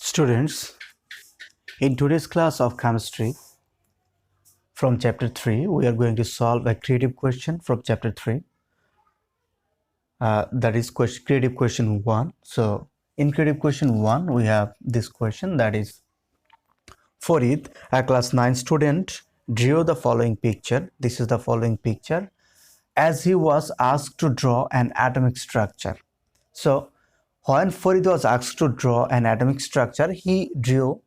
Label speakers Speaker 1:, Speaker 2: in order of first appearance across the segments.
Speaker 1: Students, in today's class of chemistry from chapter 3, we are going to solve a creative question from chapter 3. That is creative question 1. So, in creative question 1, we have this question, that is, Farid, a class 9 student, drew the following picture. This is the following picture as he was asked to draw an atomic structure. So, when Farid was asked to draw an atomic structure, he drew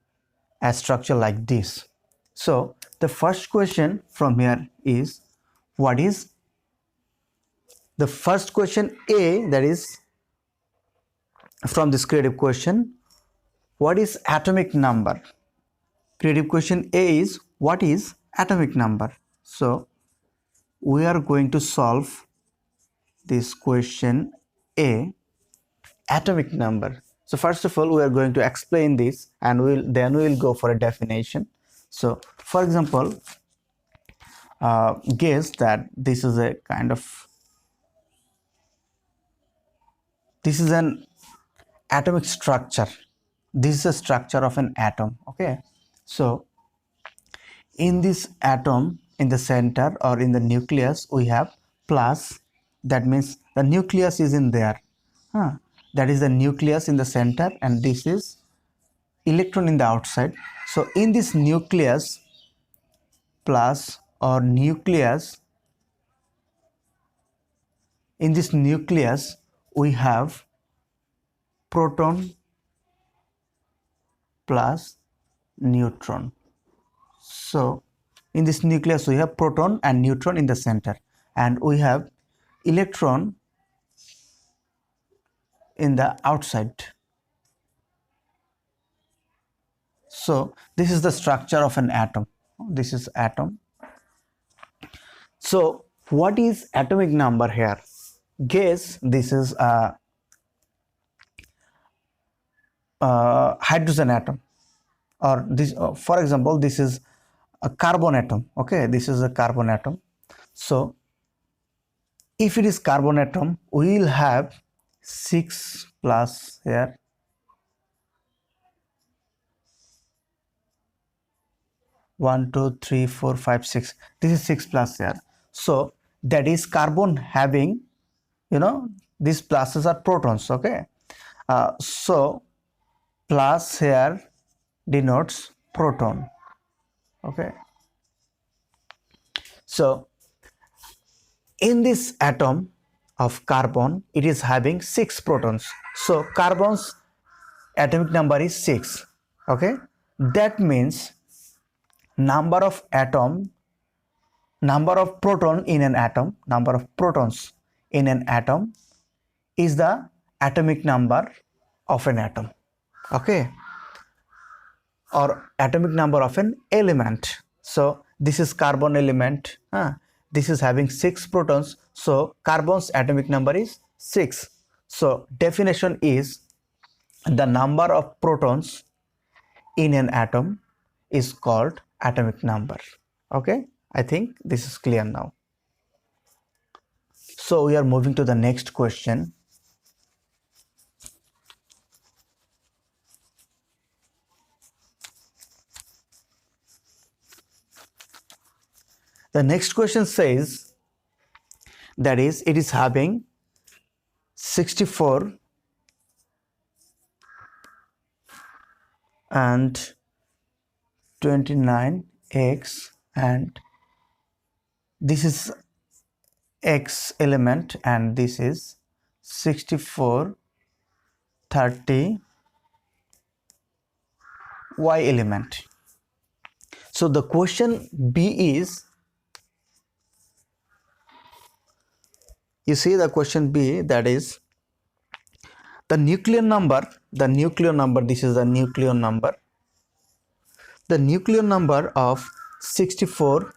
Speaker 1: a structure like this. So the first question from here is, what is the first question A, that is from this creative question, what is atomic number? Creative question A is, what is atomic number? So we are going to solve this question A, atomic number. So first of all, we are going to explain this and we will go for a definition. So for example, guess that this is a kind of, this is an atomic structure. This is a structure of an atom. Okay, so in this atom, in the center or in the nucleus, we have plus. That means the nucleus is in there. That is the nucleus in the center, and this is electron in the outside. So in this nucleus, plus or nucleus, in this nucleus we have proton plus neutron. So in this nucleus we have proton and neutron in the center, and we have electron in the outside. So this is the structure of an atom. This is atom. So what is atomic number here? Guess this is a hydrogen atom, or this for example, this is a carbon atom. Okay, this is a carbon atom. So if it is carbon atom, we will have 6 plus here, one, 2, 3, 4, 5, 6. This is 6 plus here. So that is carbon having, these pluses are protons. Okay, so plus here denotes proton. Okay, so in this atom of carbon, it is having 6 protons. So carbon's atomic number is 6. Okay, that means number of proton in an atom, number of protons in an atom is the atomic number of an atom. Okay, or atomic number of an element. So this is carbon element. This is having 6 protons. So carbon's atomic number is 6. So definition is, the number of protons in an atom is called atomic number. Okay, I think this is clear now. So we are moving to the next question. The next question says, that is, it is having 64 and 29x, and this is x element, and this is 64, 30 y element. So the question B is, you see the question B, that is the nucleon number, this is the nucleon number. The nucleon number of 64,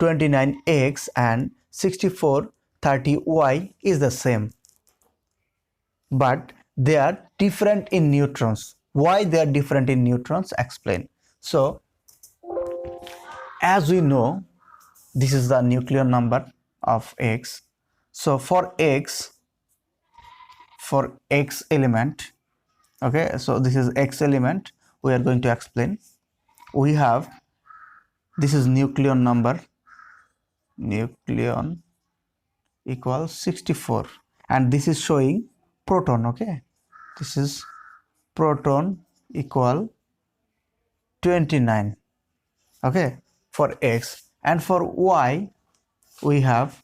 Speaker 1: 29x and 64, 30y is the same, but they are different in neutrons. Why they are different in neutrons? Explain. So as we know, this is the nucleon number of x. So for x element, Okay, so this is X element. We are going to explain. We have, this is nucleon number, nucleon equals 64, and this is showing proton. Okay, this is proton equal 29. Okay, for X, and for Y we have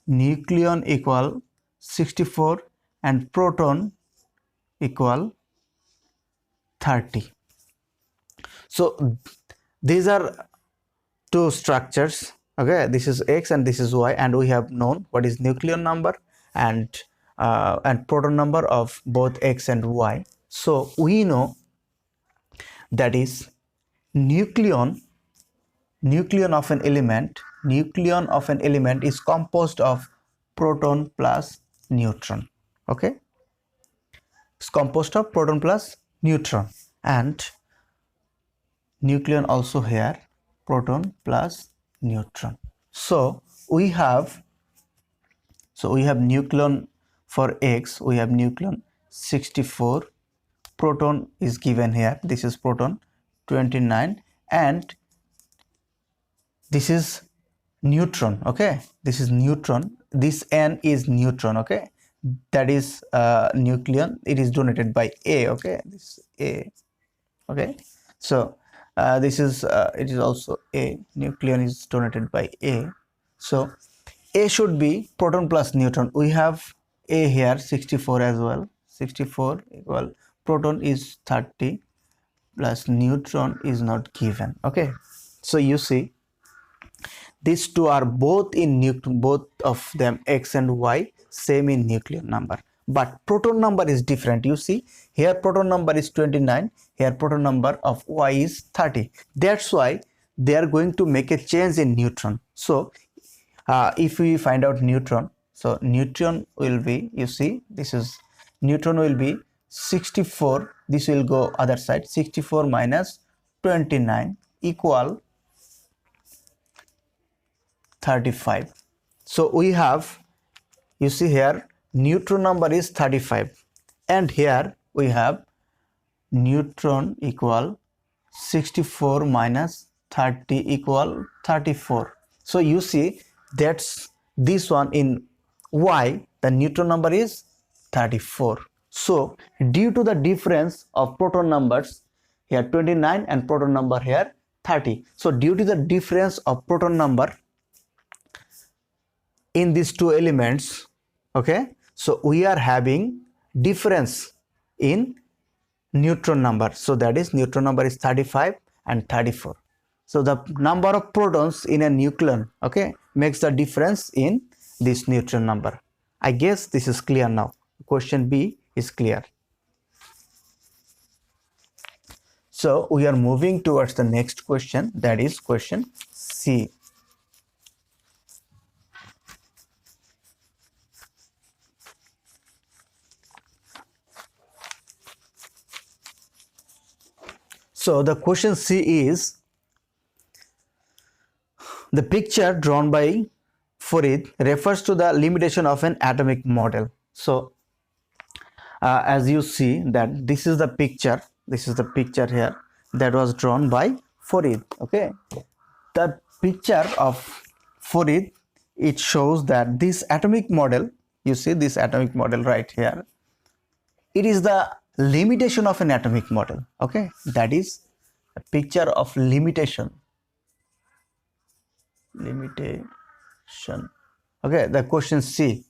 Speaker 1: nucleon equal 64 and proton equal 30. So these are two structures. Okay, this is X and this is Y, and we have known what is nucleon number and proton number of both X and Y. So we know that is nucleon nucleon of an element is composed of proton plus neutron. Okay, it's composed of proton plus neutron, and nucleon also here proton plus neutron. So we have nucleon for X, we have nucleon 64, proton is given here, this is proton 29, and this is neutron. Okay, this is neutron, this N is neutron. Okay, that is nucleon, it is donated by A. Okay, this A. Okay, so this is it is also A, nucleon is donated by A. So A should be proton plus neutron. We have A here 64 as well, 64 equal proton is 30 plus neutron is not given. Okay, so you see these two are both in both of them X and Y same in nucleon number, but proton number is different. You see here proton number is 29, here proton number of Y is 30. That's why they are going to make a change in neutron. So if we find out neutron, so neutron will be, you see this is neutron will be 64, this will go other side, 64 minus 29 equal 35. So we have, you see here neutron number is 35, and here we have neutron equal 64 minus 30 equal 34. So you see that's this one in Y, the neutron number is 34. So due to the difference of proton numbers here 29 and proton number here 30, so due to the difference of proton number in these two elements, okay, so we are having difference in neutron number, so that is neutron number is 35 and 34. So the number of protons in a nucleon, okay, makes the difference in this neutron number. I guess this is clear now. Question B is clear. So we are moving towards the next question, that is question C. So the question C is, the picture drawn by Farid refers to the limitation of an atomic model. So as you see that this is the picture here that was drawn by Farid. Okay, the picture of Farid, it shows that this atomic model, you see this atomic model right here, it is the limitation of an atomic model. Okay, that is a picture of limitation. Okay, the question C,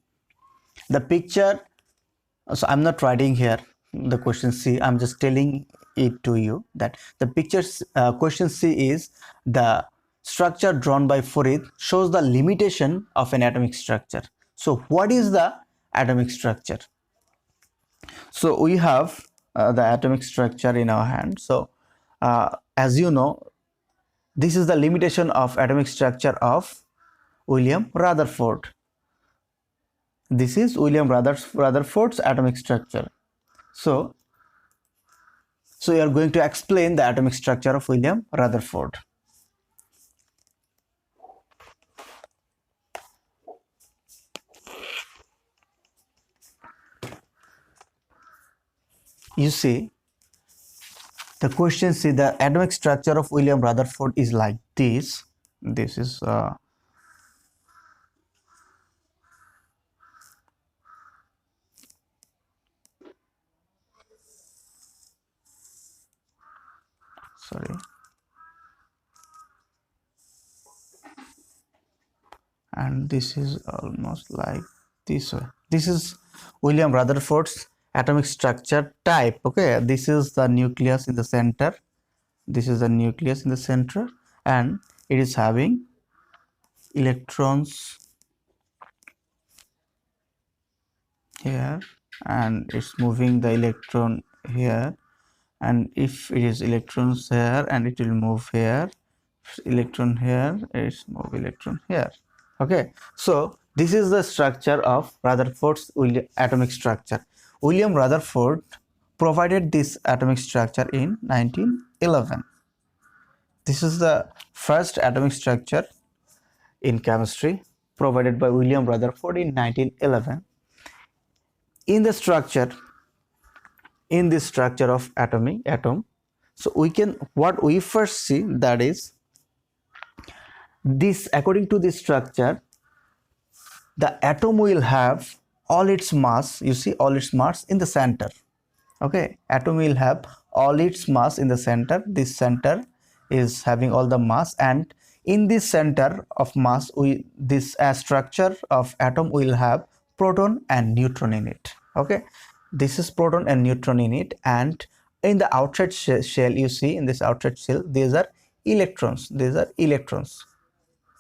Speaker 1: the picture, so I'm not writing here the question C, I'm just telling it to you that the picture question C is, the structure drawn by Farid shows the limitation of an atomic structure. So what is the atomic structure? So we have the atomic structure in our hand. So as you know, this is the limitation of atomic structure of William Rutherford. This is William Rutherford's atomic structure. So we are going to explain the atomic structure of William Rutherford. you see, the question see the atomic structure of William Rutherford is like this. This is sorry, and this is almost like this way. This is William Rutherford's atomic structure type. Okay, this is the nucleus in the center. This is the nucleus in the center, and it is having electrons here, and it's moving the electron here, and if it is electrons here, and it will move here, electron here, it's move electron here. Okay, so this is the structure of Rutherford's atomic structure. William Rutherford provided this atomic structure in 1911. This is the first atomic structure in chemistry provided by William Rutherford in 1911. In the structure, in this structure of atom, so we can, what we first see, that is this, according to this structure, the atom will have all its mass, you see, all its mass in the center. Okay, atom will have all its mass in the center. This center is having all the mass, and in this center of mass, this structure of atom will have proton and neutron in it. Okay, this is proton and neutron in it, and in the outside shell, you see, in this outside shell, these are electrons. These are electrons.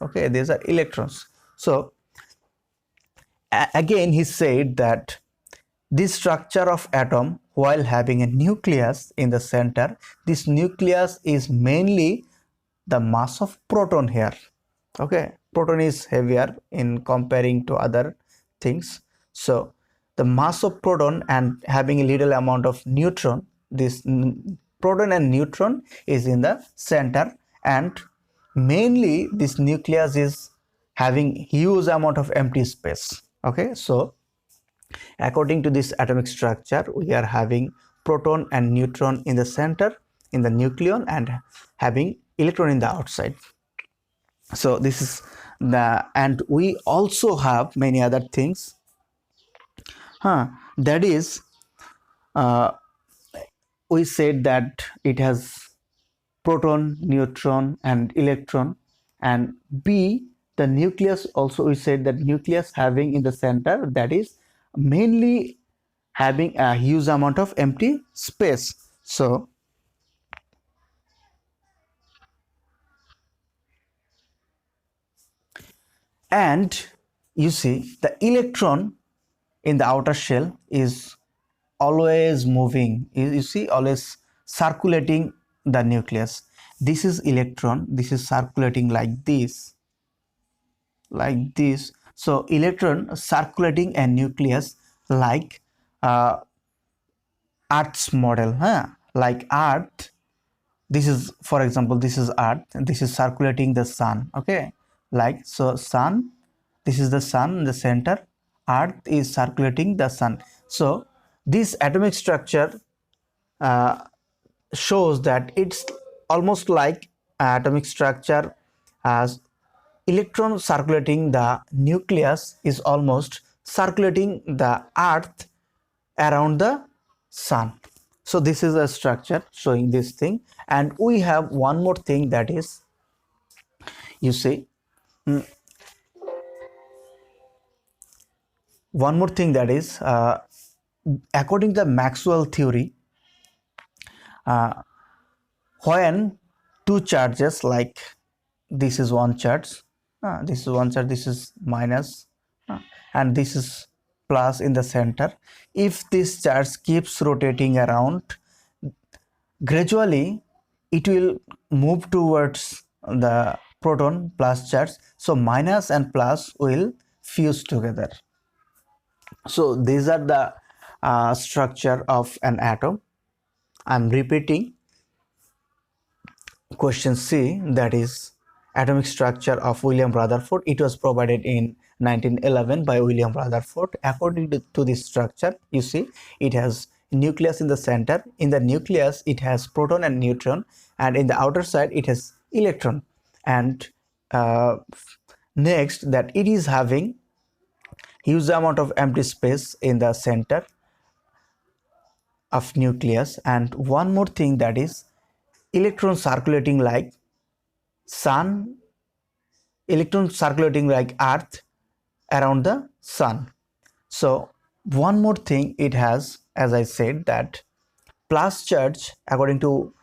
Speaker 1: Okay, these are electrons. So again, he said that this structure of atom, while having a nucleus in the center, this nucleus is mainly the mass of proton here. Okay, proton is heavier in comparing to other things. So the mass of proton and having a little amount of neutron, this proton and neutron is in the center, and mainly this nucleus is having huge amount of empty space. Okay, so according to this atomic structure, we are having proton and neutron in the center, in the nucleon, and having electron in the outside. So this is the, and we also have many other things. That is, we said that it has proton, neutron, and electron, and B, the nucleus, also we said that nucleus having in the center, that is mainly having a huge amount of empty space. So and you see, the electron in the outer shell is always moving, you see, always circulating the nucleus. This is electron, this is circulating like this, like this. So electron circulating a nucleus like Earth's model, like Earth. This is, for example, this is Earth, and this is circulating the sun. Okay, like so, sun, this is the sun in the center, Earth is circulating the sun. So this atomic structure shows that it's almost like atomic structure as electron circulating the nucleus is almost circulating the Earth around the sun. So this is a structure showing this thing. And we have one more thing, that is, you see, one more thing, that is, according to the Maxwell theory, when two charges, like this is one charge, this is one charge, this is minus, and this is plus in the center, if this charge keeps rotating around, gradually it will move towards the proton plus charge, so minus and plus will fuse together. So these are the structure of an atom. I'm repeating question C, that is atomic structure of William Rutherford. It was provided in 1911 by William Rutherford. According to this structure, you see, it has nucleus in the center. In the nucleus it has proton and neutron, and in the outer side it has electron. And next, that it is having huge amount of empty space in the center of nucleus. And one more thing, that is electron circulating like sun, electron circulating like earth around the sun. So one more thing it has, as I said, that plus charge, according to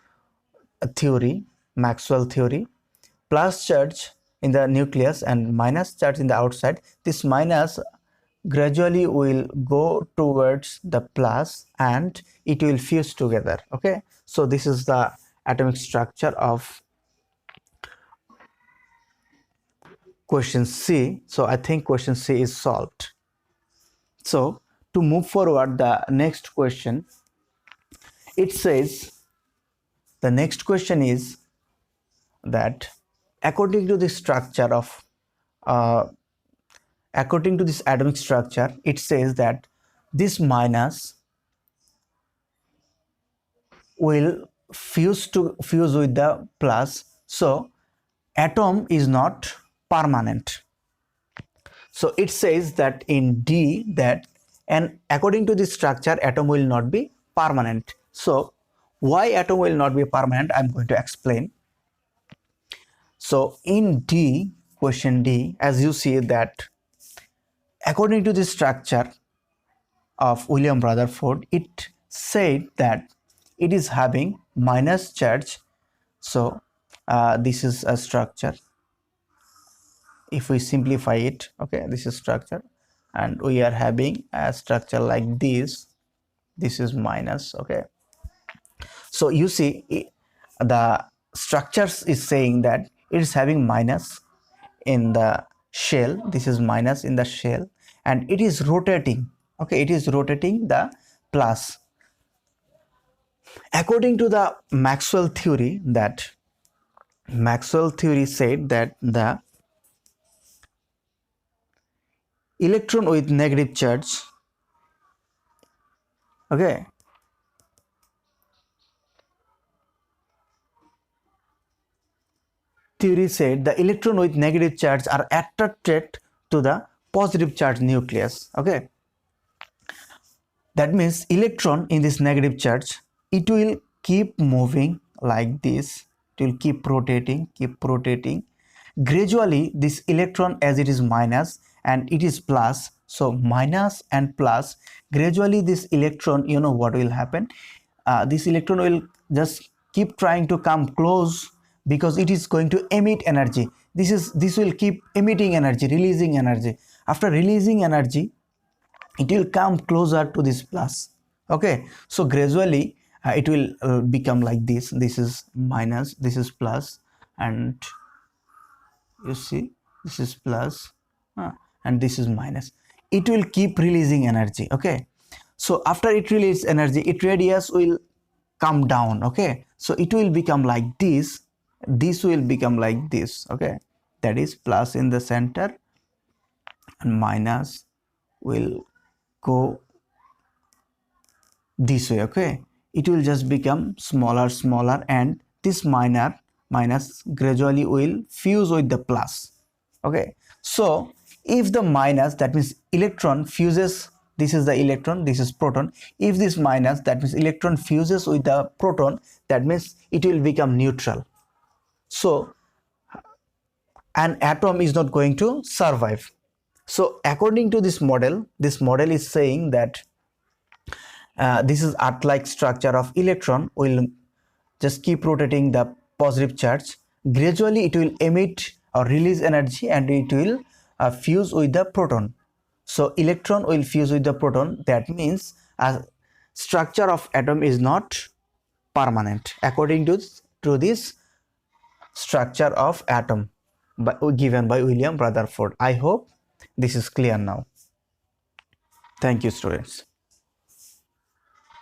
Speaker 1: a theory, Maxwell theory, plus charge in the nucleus and minus charge in the outside. This minus gradually will go towards the plus and it will fuse together. Okay, so this is the atomic structure of question C. So I think question C is solved. So to move forward, the next question, it says, the next question is that according to the structure of according to this atomic structure, it says that this minus will fuse with the plus. So atom is not permanent. So it says that in D that, and according to this structure, atom will not be permanent. So why atom will not be permanent, I'm going to explain. So in D, question D, as you see that according to the structure of William Rutherford, it said that it is having minus charge. So this is a structure. If we simplify it, okay, this is structure, and we are having a structure like this. This is minus. Okay, so you see the structures is saying that it is having minus in the shell. This is minus in the shell, and it is rotating. Okay, it is rotating the plus. According to the Maxwell theory, that Maxwell theory said that the electron with negative charge, okay, theory said the electron with negative charge are attracted to the positive charge nucleus. Okay, that means electron in this negative charge, it will keep moving like this. It will keep rotating. Gradually this electron, as it is minus and it is plus, so minus and plus, gradually this electron, you know what will happen, this electron will just keep trying to come close, because it is going to emit energy. This will keep emitting energy, releasing energy. After releasing energy, it will come closer to this plus. Okay, so gradually it will become like this. This is minus, this is plus, and you see this is plus, and this is minus. It will keep releasing energy. Okay, so after it releases energy, its radius will come down. Okay, so it will become like this. This will become like this. Okay, that is plus in the center, and minus will go this way. Okay, it will just become smaller, and this minus gradually will fuse with the plus. Okay, so if the minus, that means electron fuses, this is the electron, this is proton. If this minus, that means electron fuses with the proton, that means it will become neutral. So an atom is not going to survive. So according to this model is saying that this is Earth-like structure of electron will just keep rotating the positive charge. Gradually it will emit or release energy, and it will fuse with the proton. So electron will fuse with the proton. That means a structure of atom is not permanent according to this structure of atom given by William Rutherford. I hope this is clear now. Thank you, students.